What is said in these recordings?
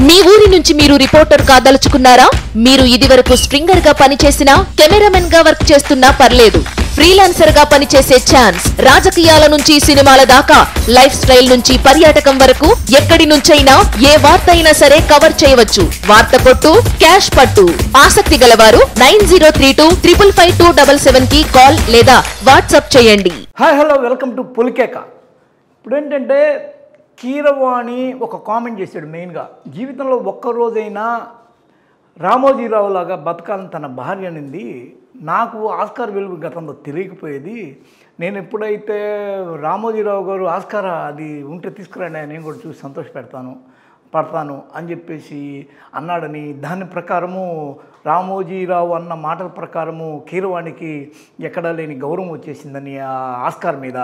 మీ ఊరి నుంచి మీరు రిపోర్టర్ కాదలుచుకున్నారా? మీరు ఇదివరకు స్ట్రింగర్ గా పనిచేసినా, కెమెరామెన్ గా వర్క్ చేస్తున్నా పర్లేదు. ఫ్రీలాన్సర్ గా పనిచేసే ఛాన్స్. రాజకీయాల నుంచి సినిమాల దాకా, లైఫ్ స్టైల్ నుంచి పర్యాటకం వరకు ఎక్కడి నుంచైనా ఏ వార్త అయినా సరే కవర్ చేయవచ్చు. వార్త కొట్టు, క్యాష్ పట్టు. ఆసక్తి గలవారు 9032555277 కి కాల్ లేదా వాట్సాప్ చేయండి. Hi hello, welcome to Polikeka. ఇప్పుడు ఏంటంటే కీరవాణి ఒక కామెంట్ చేశాడు. మెయిన్గా జీవితంలో ఒక్కరోజైనా రామోజీరావు లాగా బతకాలని తన భార్య అనింది. నాకు ఆస్కార్ వెలుగు గతంలో తెలియకపోయేది. నేను ఎప్పుడైతే రామోజీరావు గారు ఆస్కార్ అది ఉంటే తీసుకురండి, నేను కూడా చూసి పడతాను అని చెప్పేసి అన్నాడని, దాని ప్రకారము రామోజీరావు అన్న మాటల ప్రకారము కీరవాణికి ఎక్కడా లేని గౌరవం వచ్చేసిందని ఆ ఆస్కార్ మీద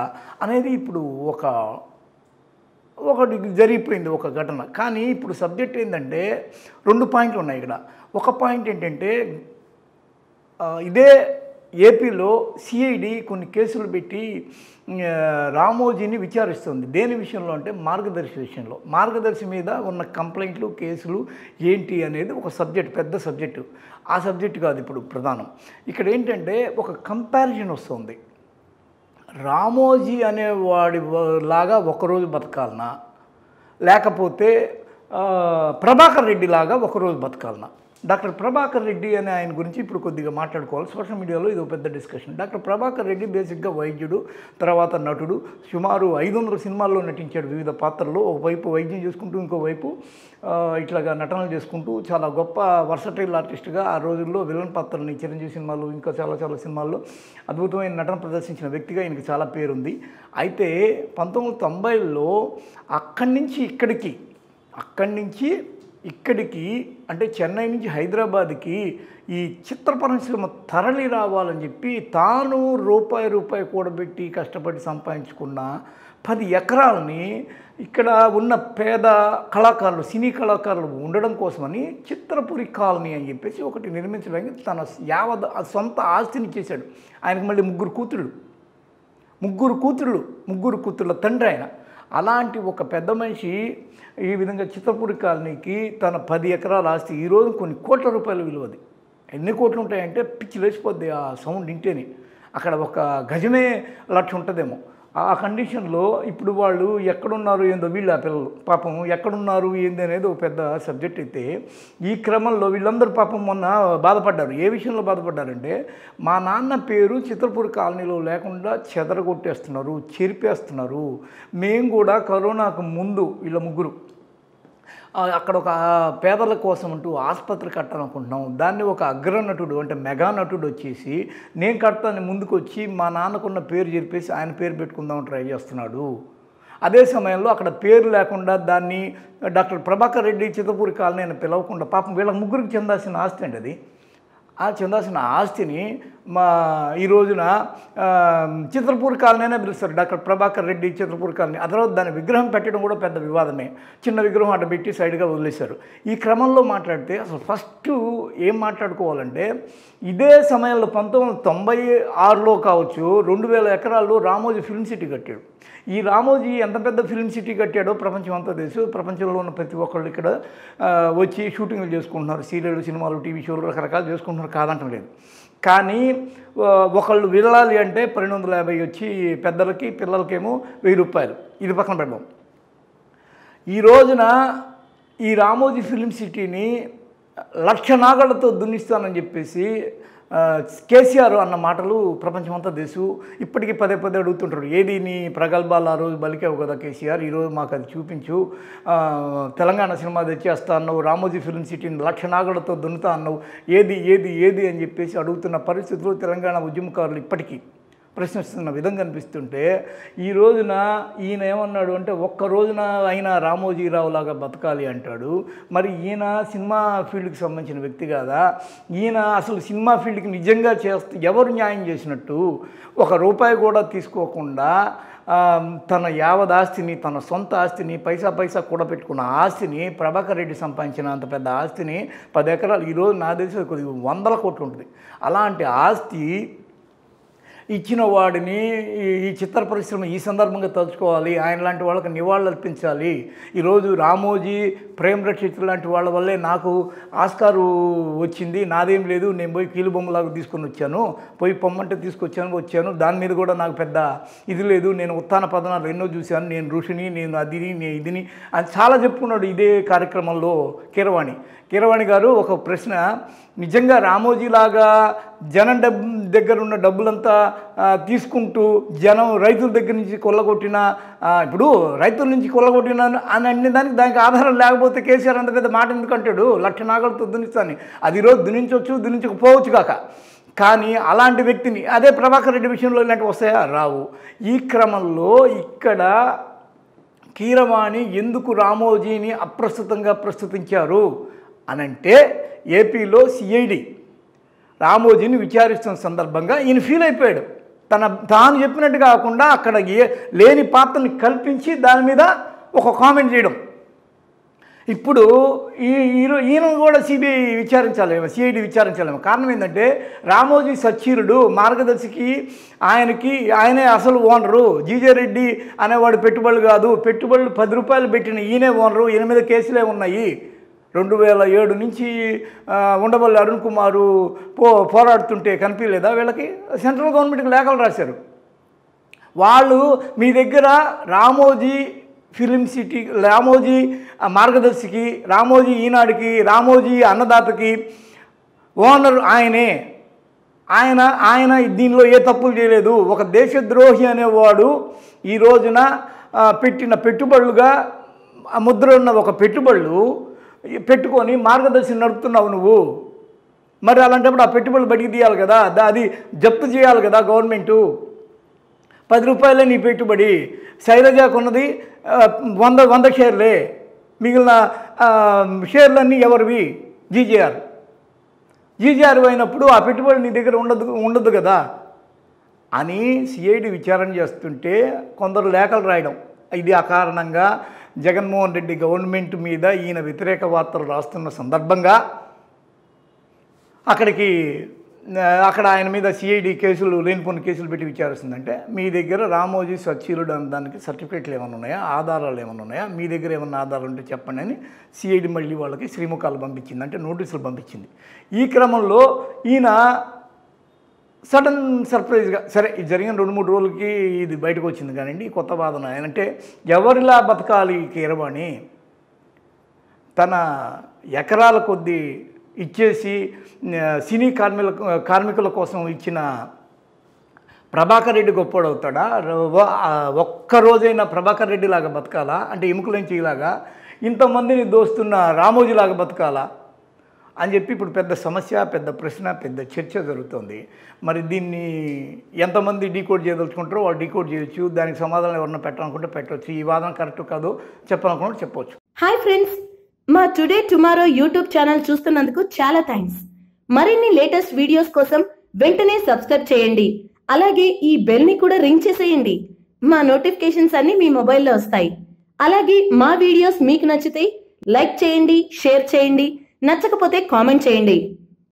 అనేది ఇప్పుడు ఒకటి జరిగిపోయింది, ఒక ఘటన. కానీ ఇప్పుడు సబ్జెక్ట్ ఏంటంటే 2 పాయింట్లు ఉన్నాయి ఇక్కడ. ఒక పాయింట్ ఏంటంటే ఇదే ఏపీలో సిఐడి కొన్ని కేసులు పెట్టి రామోజీని విచారిస్తుంది. దేని విషయంలో అంటే మార్గదర్శి విషయంలో. మార్గదర్శి మీద ఉన్న కంప్లైంట్లు, కేసులు ఏంటి అనేది ఒక సబ్జెక్ట్, పెద్ద సబ్జెక్టు. ఆ సబ్జెక్టు కాదు ఇప్పుడు ప్రధానం. ఇక్కడ ఏంటంటే ఒక కంపారిజన్ వస్తుంది. రామోజీ అనేవాడి లాగా ఒకరోజు బతకాలనా, లేకపోతే ప్రభాకర్ రెడ్డి లాగా ఒకరోజు బతకాలనా? డాక్టర్ ప్రభాకర్ రెడ్డి అనే ఆయన గురించి ఇప్పుడు కొద్దిగా మాట్లాడుకోవాలి. సోషల్ మీడియాలో ఇది ఒక పెద్ద డిస్కషన్. డాక్టర్ ప్రభాకర్ రెడ్డి బేసిక్గా వైద్యుడు, తర్వాత నటుడు. సుమారు 500 సినిమాల్లో నటించాడు వివిధ పాత్రల్లో. ఒకవైపు వైద్యం చేసుకుంటూ, ఇంకోవైపు ఇట్లాగా నటనలు చేసుకుంటూ చాలా గొప్ప వర్సటైల్ ఆర్టిస్ట్గా ఆ రోజుల్లో విలన్ పాత్రని చిరంజీవి సినిమాలు, ఇంకా చాలా సినిమాల్లో అద్భుతమైన నటన ప్రదర్శించిన వ్యక్తిగా ఈయనకి చాలా పేరుంది. అయితే 1990లో అక్కడి నుంచి ఇక్కడికి అంటే చెన్నై నుంచి హైదరాబాద్కి ఈ చిత్ర పరిశ్రమ తరలి రావాలని చెప్పి తాను రూపాయి కూడబెట్టి కష్టపడి సంపాదించుకున్న 10 ఎకరాలని ఇక్కడ ఉన్న పేద కళాకారులు, సినీ కళాకారులు ఉండడం కోసమని చిత్రపురి కాలనీ అని చెప్పేసి ఒకటి నిర్మించడానికి తన సొంత ఆస్తిని ఇచ్చేశాడు. ఆయనకు మళ్ళీ ముగ్గురు కూతుళ్ళ తండ్రి ఆయన. అలాంటి ఒక పెద్ద మనిషి ఈ విధంగా చిత్రపురి కాలనీకి తన 10 ఎకరాల ఆస్తి, ఈరోజు కొన్ని కోట్ల రూపాయల విలువది. ఎన్ని కోట్లు ఉంటాయంటే పిచ్చి లేచిపోద్ది ఆ సౌండ్ వింటేనే. అక్కడ ఒక గజమే 1,00,000 ఉంటుందేమో. ఆ కండిషన్లో ఇప్పుడు వాళ్ళు ఎక్కడున్నారు ఏందో, వీళ్ళు ఆ పిల్లలు పాపం ఎక్కడున్నారు ఏంది అనేది ఒక పెద్ద సబ్జెక్ట్. అయితే ఈ క్రమంలో వీళ్ళందరూ పాపం మొన్న బాధపడ్డారు. ఏ విషయంలో బాధపడ్డారంటే, మా నాన్న పేరు చిత్రపురి కాలనీలో లేకుండా చెదరగొట్టేస్తున్నారు, చెరిపేస్తున్నారు. మేము కూడా కరోనాకు ముందు వీళ్ళ ముగ్గురు అక్కడ ఒక పేదల కోసం అంటూ ఆసుపత్రి కట్టాలనుకుంటున్నాం. దాన్ని ఒక అగ్రనటుడు అంటే మెగా నటుడు వచ్చేసి నేను కడతాను ముందుకు వచ్చి మా నాన్నకున్న పేరు చెప్పేసి ఆయన పేరు పెట్టుకుందామని ట్రై చేస్తున్నాడు. అదే సమయంలో అక్కడ పేరు లేకుండా దాన్ని డాక్టర్ ప్రభాకర్ రెడ్డి చిత్రపురి కాలనీ అని పిలవకుండా పాపం వీళ్ళ ముగ్గురికి చెందాల్సిన ఆస్తి అండి అది. ఆ చెందాల్సిన ఆస్తిని ఈ రోజున చిత్రపురి కాలనీ అనే పిలుస్తారు, డాక్టర్ ప్రభాకర్ రెడ్డి చిత్రపురి కాలనీ. ఆ తర్వాత దాని విగ్రహం పెట్టడం కూడా పెద్ద వివాదమే. చిన్న విగ్రహం అడ్డ పెట్టి సైడ్గా వదిలేశారు. ఈ క్రమంలో మాట్లాడితే అసలు ఫస్ట్ ఏం మాట్లాడుకోవాలంటే, ఇదే సమయంలో 1996లో కావచ్చు 2000 ఎకరాల్లో రామోజీ ఫిల్మ్ సిటీ కట్టాడు. ఈ రామోజీ ఎంత పెద్ద ఫిల్మ్ సిటీ కట్టాడో ప్రపంచం అంతా తెలుసు. ప్రపంచంలో ఉన్న ప్రతి ఒక్కళ్ళు ఇక్కడ వచ్చి షూటింగ్లు చేసుకుంటున్నారు. సీరియల్, సినిమాలు, టీవీ షోలు రకరకాలు చేసుకుంటున్నారు, కాదంటం లేదు. కానీ ఒకళ్ళు వెళ్ళాలి అంటే 1250 వచ్చి పెద్దలకి, పిల్లలకేమో 1000 రూపాయలు. ఇది పక్కన పెడదాం. ఈ రోజున ఈ రామోజీ ఫిల్మ్ సిటీని 1,00,000 నాగళ్లతో దున్నిస్తానని చెప్పేసి కేసీఆర్ అన్న మాటలు ప్రపంచమంతా తెలుసు. ఇప్పటికీ పదే అడుగుతుంటారు, ఏది నీ ప్రగల్భాలు ఆ రోజు బలికావు కదా కేసీఆర్, ఈరోజు మాకు అది చూపించు. తెలంగాణ సినిమా తెచ్చేస్తా అన్నావు, రామోజీ ఫిల్మ్ సిటీని 1,00,000 నాగళ్లతో దున్నుతా అన్నావు, ఏది అని చెప్పేసి అడుగుతున్న పరిస్థితులు తెలంగాణ ఉద్యమకారులు ఇప్పటికీ ప్రశ్నిస్తున్న విధంగా అనిపిస్తుంటే, ఈ రోజున ఈయన ఏమన్నాడు అంటే, ఒక్క రోజున అయినా రామోజీరావు లాగా బతకాలి అంటాడు. మరి ఈయన సినిమా ఫీల్డ్కి సంబంధించిన వ్యక్తి కాదా? ఈయన అసలు సినిమా ఫీల్డ్కి నిజంగా ఎవరు న్యాయం చేసినట్టు? 1 రూపాయి కూడా తీసుకోకుండా తన యావదాస్తిని, తన సొంత ఆస్తిని, పైసా కూడా పెట్టుకున్న ఆస్తిని, ప్రభాకర్ రెడ్డి సంపాదించిన అంత పెద్ద ఆస్తిని 10 ఎకరాలు, ఈరోజు నా తెలిసి కొద్దిగా 100 కోట్లు ఉంటుంది. అలాంటి ఆస్తి ఇచ్చిన వాడిని ఈ చిత్ర పరిశ్రమ ఈ సందర్భంగా తలుచుకోవాలి, ఆయన లాంటి వాళ్ళకి నివాళులు అర్పించాలి. ఈరోజు రామోజీ, ప్రేమ్ రక్షిత్ లాంటి వాళ్ళ వల్లే నాకు ఆస్కారు వచ్చింది, నాదేం లేదు, నేను పోయి కీలుబొమ్మలాగా తీసుకొని వచ్చాను, పోయి పొమ్మంటే వచ్చాను, దాని మీద కూడా నాకు పెద్ద ఇది లేదు, నేను ఉత్థాన పతనాలు ఎన్నో చూశాను, నేను ఋషిని, నేను అదిని, నేను ఇదిని అని చాలా చెప్పుకున్నాడు ఇదే కార్యక్రమంలో కీరవాణి గారు. ఒక ప్రశ్న, నిజంగా రామోజీలాగా జనం దగ్గర ఉన్న డబ్బులంతా తీసుకుంటూ రైతుల దగ్గర నుంచి కొల్లగొట్టిన, ఇప్పుడు రైతుల నుంచి కొల్లగొట్టిన అని అన్ని దానికి ఆధారం లేకపోతే కేసీఆర్ అంత పెద్ద మాట ఎందుకంటాడు, 1,00,000 నాగలతో దున్నిస్తాను, అది ఈరోజు దున్నించకపోవచ్చు కాక. కానీ అలాంటి వ్యక్తిని అదే ప్రభాకర్ రెడ్డి విషయంలో ఇలాంటివి వస్తాయా? రావు. ఈ క్రమంలో ఇక్కడ కీరవాణి ఎందుకు రామోజీని అప్రస్తుతంగా ప్రస్తుతించారు అనంటే, ఏపీలో సిఐడి రామోజీని విచారిస్తున్న సందర్భంగా ఈయన ఫీల్ అయిపోయాడు. తాను చెప్పినట్టు కాకుండా అక్కడ లేని పాత్రని కల్పించి దాని మీద ఒక కామెంట్ చేయడం. ఇప్పుడు ఈయన కూడా సిఐడి విచారించాలేమో. కారణం ఏంటంటే రామోజీ సచ్చీరుడు, మార్గదర్శికి ఆయనే అసలు ఓనరు. జీజే రెడ్డి అనేవాడు పెట్టుబడులు కాదు, పెట్టుబడులు 10 రూపాయలు పెట్టిన ఈయనే ఓనరు. 8 కేసులే ఉన్నాయి. 2007 నుంచి ఉండవల్లి అరుణ్ కుమారు పోరాడుతుంటే కనిపించలేదా వీళ్ళకి? సెంట్రల్ గవర్నమెంట్కి లేఖలు రాశారు. వాళ్ళు మీ దగ్గర రామోజీ ఫిలిం సిటీ, రామోజీ మార్గదర్శికి, రామోజీ ఈనాడుకి, రామోజీ అన్నదాతకి ఓనర్ ఆయనే, ఆయన దీనిలో ఏ తప్పులు చేయలేదు. ఒక దేశద్రోహి అనేవాడు ఈ రోజున పెట్టిన పెట్టుబడులుగా ముద్ర ఉన్న ఒక పెట్టుబడులు పెట్టుకొని మార్గదర్శి నడుపుతున్నావు నువ్వు. మరి అలాంటప్పుడు ఆ పెట్టుబడులు బయటికి తీయాలి కదా, అది జప్తు చేయాలి కదా గవర్నమెంటు. 10 రూపాయలే నీ పెట్టుబడి. శైలజకు ఉన్నది 100 షేర్లే, మిగిలిన షేర్లన్నీ ఎవరివి? జీజేఆర్ అయినప్పుడు ఆ పెట్టుబడి నీ దగ్గర ఉండదు కదా అని సిఐడి విచారణ చేస్తుంటే కొందరు లేఖలు రాయడం. ఇది అకారణంగా జగన్మోహన్ రెడ్డి గవర్నమెంట్ మీద ఈయన వ్యతిరేక వార్తలు రాస్తున్న సందర్భంగా అక్కడ ఆయన మీద సిఐడి లేనిపోయిన కేసులు పెట్టి విచారిస్తుందంటే, మీ దగ్గర రామోజీ సచ్చీలుడు అనే దానికి సర్టిఫికేట్లు ఏమైనా ఉన్నాయా, ఆధారాలు ఏమైనా ఉన్నాయా, మీ దగ్గర ఏమన్నా ఆధారాలు ఉంటే చెప్పండి అని సిఐడి మళ్ళీ వాళ్ళకి శ్రీముఖాలు పంపించింది, అంటే నోటీసులు పంపించింది. ఈ క్రమంలో ఈయన సడన్ సర్ప్రైజ్గా, సరే ఇది జరిగిన 2-3 రోజులకి ఇది బయటకు వచ్చింది కానివ్వండి, కొత్త వాదన అంటే ఎవరిలా బతకాలి కీరవాణి, తన ఎకరాల కొద్దీ ఇచ్చేసి సినీ కార్మికుల కోసం ఇచ్చిన ప్రభాకర్ రెడ్డి గొప్పడవుతాడా? ఒక్కరోజైనా ప్రభాకర్ రెడ్డి లాగా బతకాలా? అంటే ఎముకలంచిలాగా ఇంతమందిని దోస్తున్న రామోజీలాగా బతకాలా అని చెప్పి ఇప్పుడు పెద్ద సమస్య, పెద్ద ప్రశ్న, పెద్ద చర్చ జరుగుతుంది. మరి దీన్ని ఎంతమంది డీకోడ్ చేయదలుచుకుంటారో వాళ్ళు డీకోడ్ చేయొచ్చు, దానికి సమాధానం ఎవరన్నా పెట్టాలనుకుంటే పెట్టవచ్చు. ఈ వాదన కరెక్ట్ కాదు చెప్పాలనుకుంటే చెప్పవచ్చు. హాయ్ ఫ్రెండ్స్, మా టుడే టుమారో యూట్యూబ్ ఛానల్ చూస్తున్నందుకు చాలా థ్యాంక్స్. మరిన్ని లేటెస్ట్ వీడియోస్ కోసం వెంటనే సబ్స్క్రైబ్ చేయండి. అలాగే ఈ బెల్ ని కూడా రింగ్ చేసేయండి. మా నోటిఫికేషన్స్ అన్ని మీ మొబైల్లో వస్తాయి. అలాగే మా వీడియోస్ మీకు నచ్చితే లైక్ చేయండి, షేర్ చేయండి, నచ్చకపోతే కామెంట్ చేయండి.